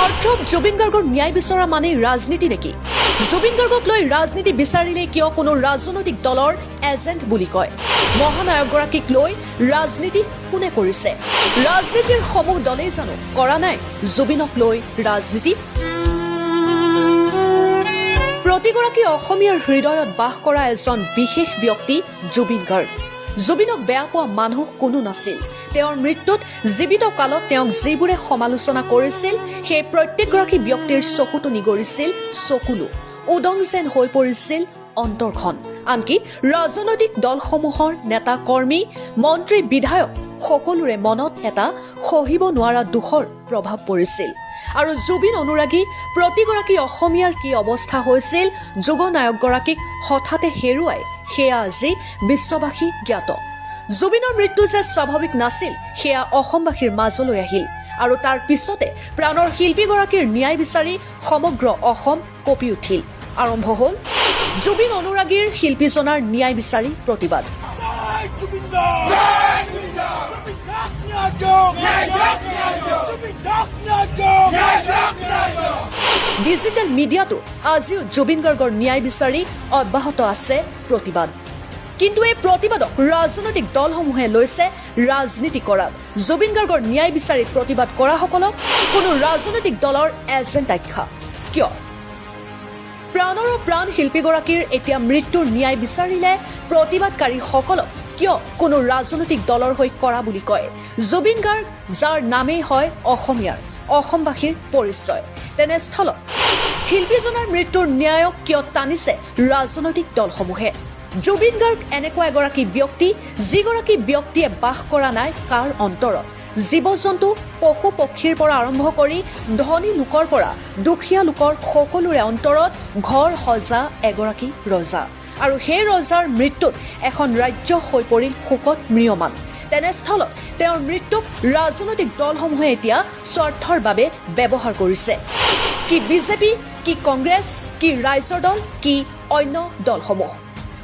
Heartthrob Zubeen গাৰ্গৰ ন্যায় বিচৰা মানে ৰাজনীতি নেকি? জুবিন গাৰ্গক লৈ ৰাজনীতি বিচাৰিলে কিয় কোনো ৰাজনৈতিক দলৰ এজেণ্ট বুলি কয়? মহানায়কগৰাকীক লৈ ৰাজনীতি কোনে কৰিছে? ৰাজনীতিৰ সমূহ দলেই জানো কৰা নাই জুবিনক লৈ ৰাজনীতি? প্ৰতিগৰাকী অসমীয়াৰ হৃদয়ত বাস কৰা এজন বিশেষ ব্যক্তি জুবিন গাৰ্গ। জুবিনক বেয়া পোৱা মানুহ কোনো নাছিল। তেওঁৰ মৃত্যুত জীৱিত কালত তেওঁক যিবোৰে সমালোচনা কৰিছিল সেই প্ৰত্যেকগৰাকী ব্যক্তিৰ চকুটো নিগৰিছিল চকুলো। উদং যেন হৈ পৰিছিল অন্তৰখন। আনকি ৰাজনৈতিক দলসমূহৰ নেতা কৰ্মী মন্ত্ৰী বিধায়ক সকলোৰে মনত এটা সহিব নোৱাৰা দুখৰ প্ৰভাৱ পৰিছিল। আৰু জুবিন অনুৰাগী প্ৰতিগৰাকী অসমীয়াৰ কি অৱস্থা হৈছিল যুগনায়কগৰাকীক হঠাতে হেৰুৱাই সেয়া আজি বিশ্ববাসী জ্ঞাত। জুবিনৰ মৃত্যু যে স্বাভাৱিক নাছিল সেয়া অসমবাসীৰ মাজলৈ আহিল। আৰু তাৰ পিছতে প্ৰাণৰ শিল্পীগৰাকীৰ ন্যায় বিচাৰি সমগ্ৰ অসম কঁপি উঠিল। আৰম্ভ হ'ল জুবিন অনুৰাগীৰ শিল্পীজনাৰ ন্যায় বিচাৰি প্ৰতিবাদ। ডিজিটেল মিডিয়াতো আজিও জুবিন গাৰ্গৰ ন্যায় বিচাৰি অব্যাহত আছে প্ৰতিবাদ। কিন্তু এই প্ৰতিবাদক ৰাজনৈতিক দলসমূহে লৈছে ৰাজনীতি কৰাত। জুবিন গাৰ্গৰ ন্যায় বিচাৰি প্ৰতিবাদ কৰাসকলক কোনো ৰাজনৈতিক দলৰ এজেণ্ট আখ্যা কিয়? প্ৰাণৰ প্ৰাণ শিল্পীগৰাকীৰ এতিয়া মৃত্যুৰ ন্যায় বিচাৰিলে প্ৰতিবাদকাৰীসকলক কিয় কোনো ৰাজনৈতিক দলৰ হৈ কৰা বুলি কয়? জুবিন গাৰ্গ যাৰ নামেই হয় অসমীয়াৰ, অসমবাসীৰ পৰিচয়, তেনেস্থলত শিল্পীজনাৰ মৃত্যুৰ ন্যায়ক কিয় টানিছে ৰাজনৈতিক দলসমূহে? জুবিন গাৰ্গ এনেকুৱা এগৰাকী ব্যক্তি যিগৰাকী ব্যক্তিয়ে বাস কৰা নাই কাৰ অন্তৰত। জীৱ জন্তু পশু পক্ষীৰ পৰা আৰম্ভ কৰি ধনী লোকৰ পৰা দুখীয়া লোকৰ সকলোৰে অন্তৰত ঘৰ সজা এগৰাকী ৰজা। আৰু সেই ৰজাৰ মৃত্যুত এখন ৰাজ্য হৈ পৰিল শোকত ম্ৰিয়মান। তেনেস্থলত তেওঁৰ মৃত্যুক ৰাজনৈতিক দলসমূহে এতিয়া স্বাৰ্থৰ বাবে ব্যৱহাৰ কৰিছে। কি বিজেপি, কি কংগ্ৰেছ, কি ৰাইজৰ দল, কি অন্য দলসমূহ,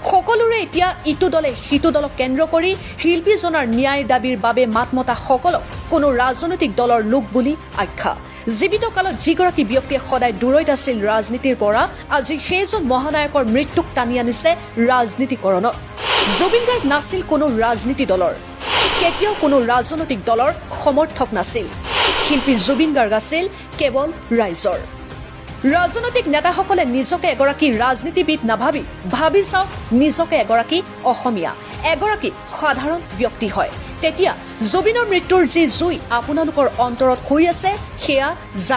সকলোৰে এতিয়া ইটো দলে সিটো দলক কেন্দ্ৰ কৰি শিল্পীজনাৰ ন্যায় দাবীৰ বাবে মাত মতা সকলক কোনো ৰাজনৈতিক দলৰ লোক বুলি আখ্যা। জীৱিত কালত যিগৰাকী ব্যক্তিয়ে সদায় দূৰৈত আছিল ৰাজনীতিৰ পৰা, আজি সেইজন মহানায়কৰ মৃত্যুক টানি আনিছে ৰাজনীতিকৰণত। জুবিন গাৰ্গ নাছিল কোনো ৰাজনীতি দলৰ, কেতিয়াও কোনো ৰাজনৈতিক দলৰ সমৰ্থক নাছিল। শিল্পী জুবিন গাৰ্গ আছিল কেৱল ৰাইজৰ। ৰাজনৈতিক নেতাসকলে নিজকে এগৰাকী ৰাজনীতিবিদ নাভাবি ভাবি চাওক নিজকে এগৰাকী অসমীয়া, এগৰাকী সাধাৰণ ব্যক্তি হয়। তেতিয়া জুবিনৰ মৃত্যুৰ যি জুই আপোনালোকৰ অন্তৰত হৈ আছে সেয়া